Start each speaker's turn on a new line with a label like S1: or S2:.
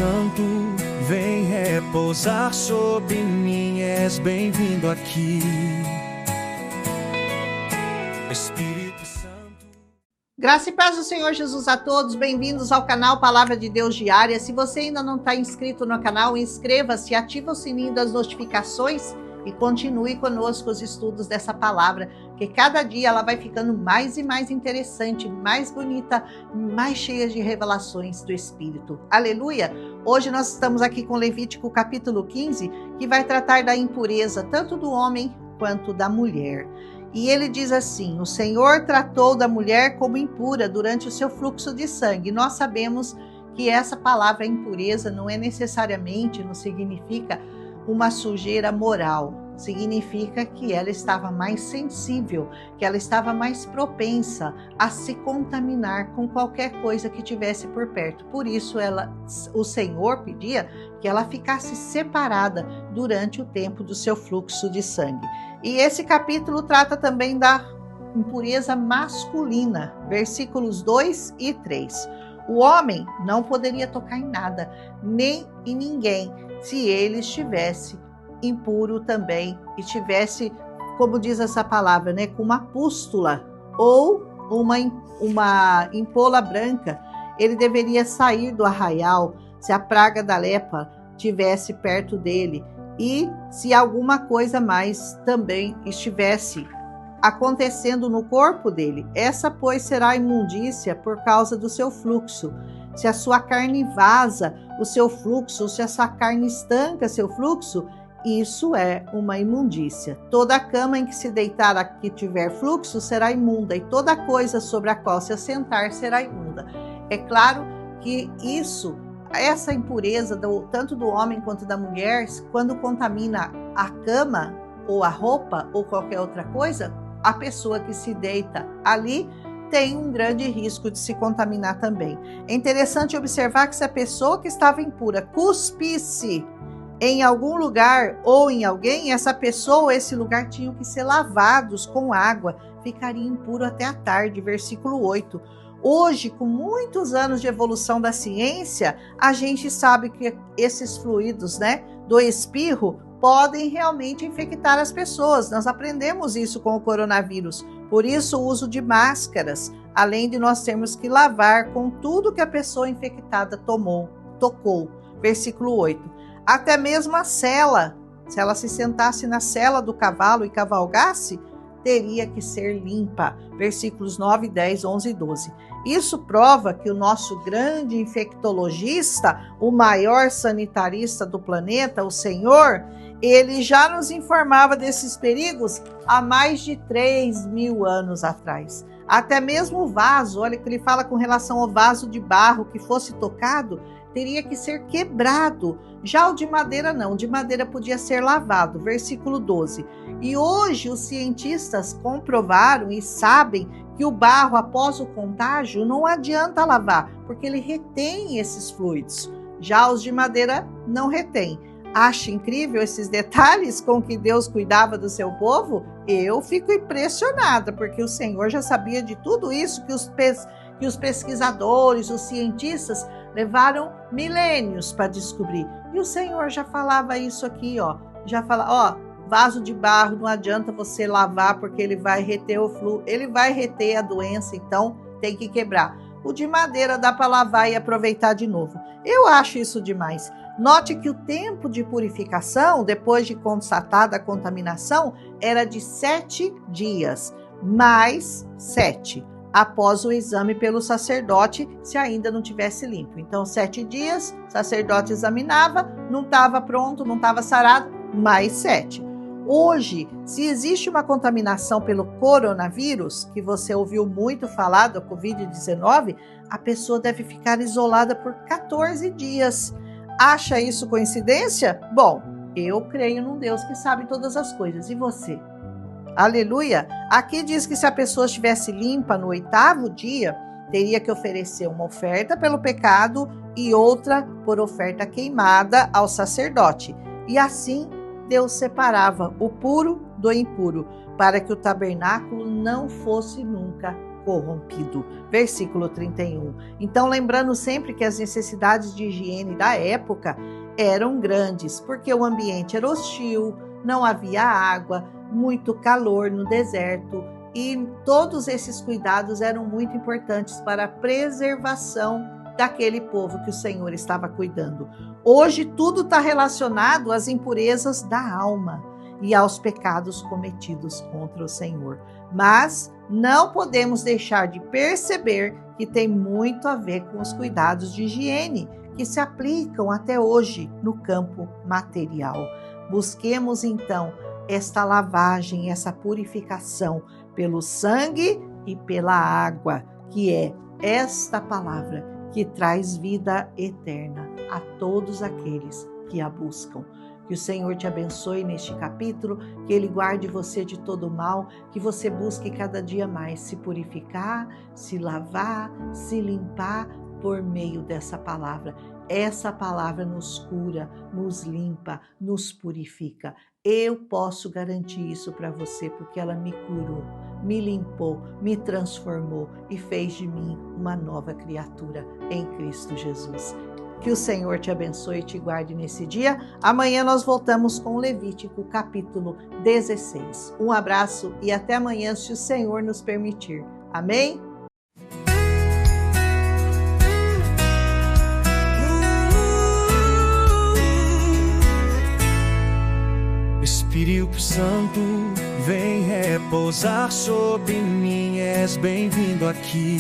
S1: Santo, vem repousar sobre mim, és bem-vindo aqui. Espírito Santo.
S2: Graça e paz do Senhor Jesus a todos, bem-vindos ao canal Palavra de Deus Diária. Se você ainda não está inscrito no canal, inscreva-se, ativa o sininho das notificações e continue conosco os estudos dessa palavra, que cada dia ela vai ficando mais e mais interessante, mais bonita, mais cheia de revelações do Espírito. Aleluia! Hoje nós estamos aqui com Levítico capítulo 15, que vai tratar da impureza tanto do homem quanto da mulher. E ele diz assim: o Senhor tratou da mulher como impura durante o seu fluxo de sangue. Nós sabemos que essa palavra impureza não significa uma sujeira moral. Significa que ela estava mais sensível, que ela estava mais propensa a se contaminar com qualquer coisa que tivesse por perto. Por isso o Senhor pedia que ela ficasse separada durante o tempo do seu fluxo de sangue. E esse capítulo trata também da impureza masculina, versículos 2 e 3. O homem não poderia tocar em nada, nem em ninguém, se ele estivesse impuro também, e tivesse, como diz essa palavra, né, com uma pústula ou uma empola branca. Ele deveria sair do arraial se a praga da lepra estivesse perto dele, e se alguma coisa mais também estivesse acontecendo no corpo dele. Essa, pois, será imundícia por causa do seu fluxo. Se a sua carne vaza o seu fluxo, se a sua carne estanca seu fluxo, isso é uma imundícia. Toda a cama em que se deitar a que tiver fluxo será imunda, e toda coisa sobre a qual se assentar será imunda. É claro que essa impureza, tanto do homem quanto da mulher, quando contamina a cama ou a roupa ou qualquer outra coisa, a pessoa que se deita ali tem um grande risco de se contaminar também. É interessante observar que se a pessoa que estava impura cuspisse em algum lugar ou em alguém, essa pessoa ou esse lugar tinham que ser lavados com água, ficaria impuro até a tarde, versículo 8. Hoje, com muitos anos de evolução da ciência, a gente sabe que esses fluidos, do espirro, podem realmente infectar as pessoas. Nós aprendemos isso com o coronavírus. Por isso, o uso de máscaras, além de nós termos que lavar com tudo que a pessoa infectada tocou. Versículo 8. Até mesmo a sela, se ela se sentasse na sela do cavalo e cavalgasse, teria que ser limpa. Versículos 9, 10, 11 e 12. Isso prova que o nosso grande infectologista, o maior sanitarista do planeta, o Senhor, ele já nos informava desses perigos há mais de 3.000 anos atrás. Até mesmo o vaso, olha que ele fala com relação ao vaso de barro que fosse tocado, teria que ser quebrado. Já o de madeira não, de madeira podia ser lavado. Versículo 12. E hoje os cientistas comprovaram e sabem que o barro, após o contágio, não adianta lavar, porque ele retém esses fluidos. Já os de madeira não retém. Acha incrível esses detalhes com que Deus cuidava do seu povo? Eu fico impressionada, porque o Senhor já sabia de tudo isso que os pesquisadores, os cientistas levaram milênios para descobrir. E o Senhor já falava isso aqui, já fala, vaso de barro não adianta você lavar, porque ele vai reter o fluxo, ele vai reter a doença, então tem que quebrar. O de madeira dá para lavar e aproveitar de novo. Eu acho isso demais. Note que o tempo de purificação, depois de constatada a contaminação, era de 7 dias, mais 7, após o exame pelo sacerdote, se ainda não tivesse limpo. Então, 7 dias, o sacerdote examinava, não estava pronto, não estava sarado, mais 7. Hoje, se existe uma contaminação pelo coronavírus, que você ouviu muito falar do Covid-19, a pessoa deve ficar isolada por 14 dias. Acha isso coincidência? Bom, eu creio num Deus que sabe todas as coisas. E você? Aleluia! Aqui diz que se a pessoa estivesse limpa no 8º dia, teria que oferecer uma oferta pelo pecado e outra por oferta queimada ao sacerdote. E assim Deus separava o puro do impuro, para que o tabernáculo não fosse nunca corrompido. Versículo 31. Então, lembrando sempre que as necessidades de higiene da época eram grandes, porque o ambiente era hostil, não havia água, muito calor no deserto, e todos esses cuidados eram muito importantes para a preservação daquele povo que o Senhor estava cuidando. Hoje tudo está relacionado às impurezas da alma e aos pecados cometidos contra o Senhor. Mas não podemos deixar de perceber que tem muito a ver com os cuidados de higiene que se aplicam até hoje no campo material. Busquemos então esta lavagem, essa purificação pelo sangue e pela água, que é esta palavra que traz vida eterna a todos aqueles que a buscam. Que o Senhor te abençoe neste capítulo, que Ele guarde você de todo mal, que você busque cada dia mais se purificar, se lavar, se limpar por meio dessa palavra. Essa palavra nos cura, nos limpa, nos purifica. Eu posso garantir isso para você, porque ela me curou, me limpou, me transformou e fez de mim uma nova criatura em Cristo Jesus. Que o Senhor te abençoe e te guarde nesse dia. Amanhã nós voltamos com Levítico, capítulo 16. Um abraço e até amanhã, se o Senhor nos permitir. Amém?
S1: Espírito Santo, vem repousar sobre mim, és bem-vindo aqui.